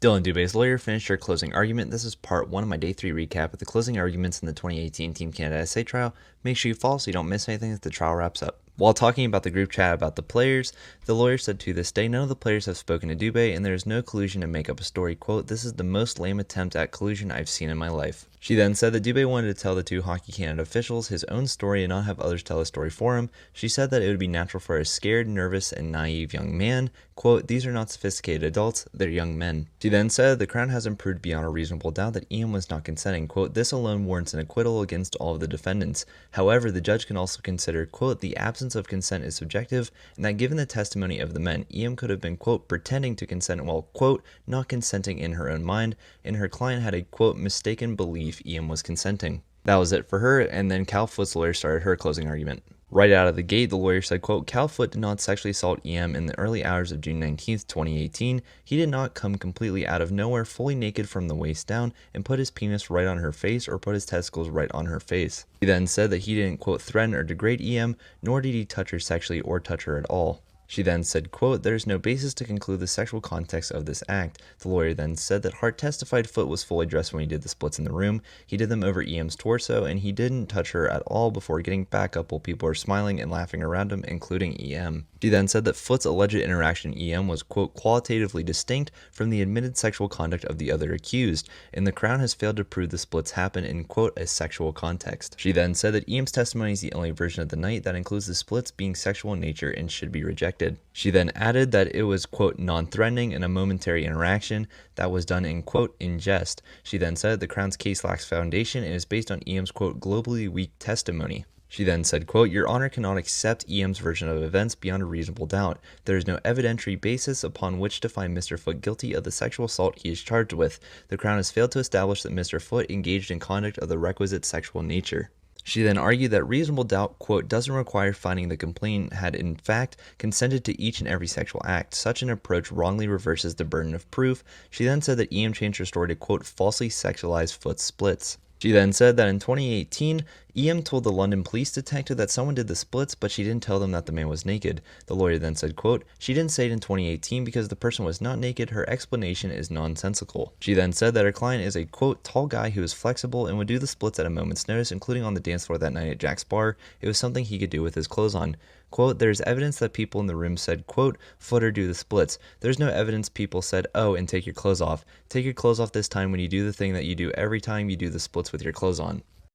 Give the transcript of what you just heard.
Dylan Dubé's lawyer finished her closing argument. This is part 1 of my day 3 recap of the closing arguments in the 2018 Team Canada essay trial. Make sure you follow so you don't miss anything as the trial wraps up. While talking about the group chat about the players, the lawyer said to this day, none of the players have spoken to Dubé and there is no collusion to make up a story. Quote, this is the most lame attempt at collusion I've seen in my life. She then said that Dubé wanted to tell the two Hockey Canada officials his own story and not have others tell a story for him. She said that it would be natural for a scared, nervous, and naive young man. Quote, these are not sophisticated adults, they're young men. She then said the Crown hasn't proved beyond a reasonable doubt that Ian was not consenting. Quote, this alone warrants an acquittal against all of the defendants. However, the judge can also consider, quote, the absence of consent is subjective, and that given the testimony of the men, Ian could have been, quote, pretending to consent while, quote, not consenting in her own mind, and her client had a, quote, mistaken belief Ian was consenting. That was it for her, and then Cal Foot's lawyer started her closing argument. Right out of the gate, the lawyer said, quote, Cal Foot did not sexually assault EM in the early hours of June 19th, 2018. He did not come completely out of nowhere, fully naked from the waist down, and put his penis right on her face or put his testicles right on her face. He then said that he didn't, quote, threaten or degrade EM, nor did he touch her sexually or touch her at all. She then said, quote, there is no basis to conclude the sexual context of this act. The lawyer then said that Hart testified Foot was fully dressed when he did the splits in the room. He did them over EM's torso, and he didn't touch her at all before getting back up while people were smiling and laughing around him, including EM. She then said that Foot's alleged interaction with EM was, quote, qualitatively distinct from the admitted sexual conduct of the other accused, and the Crown has failed to prove the splits happened in, quote, a sexual context. She then said that EM's testimony is the only version of the night that includes the splits being sexual in nature and should be rejected. She then added that it was, quote, non-threatening and a momentary interaction that was done in, quote, in jest. She then said the Crown's case lacks foundation and is based on EM's, quote, globally weak testimony. She then said, quote, Your Honor cannot accept EM's version of events beyond a reasonable doubt. There is no evidentiary basis upon which to find Mr. Foot guilty of the sexual assault he is charged with. The Crown has failed to establish that Mr. Foot engaged in conduct of the requisite sexual nature. She then argued that reasonable doubt, quote, doesn't require finding the complainant had in fact consented to each and every sexual act. Such an approach wrongly reverses the burden of proof. She then said that EM changed her story to, quote, falsely sexualize Foot's splits. She then said that in 2018, EM told the London police detective that someone did the splits, but she didn't tell them that the man was naked. The lawyer then said, quote, she didn't say it in 2018 because the person was not naked. Her explanation is nonsensical. She then said that her client is a, quote, tall guy who is flexible and would do the splits at a moment's notice, including on the dance floor that night at Jack's bar. It was something he could do with his clothes on. Quote, there's evidence that people in the room said, quote, Footer do the splits. There's no evidence people said, oh, and take your clothes off. Take your clothes off this time when you do the thing that you do every time you do the splits with your clothes on.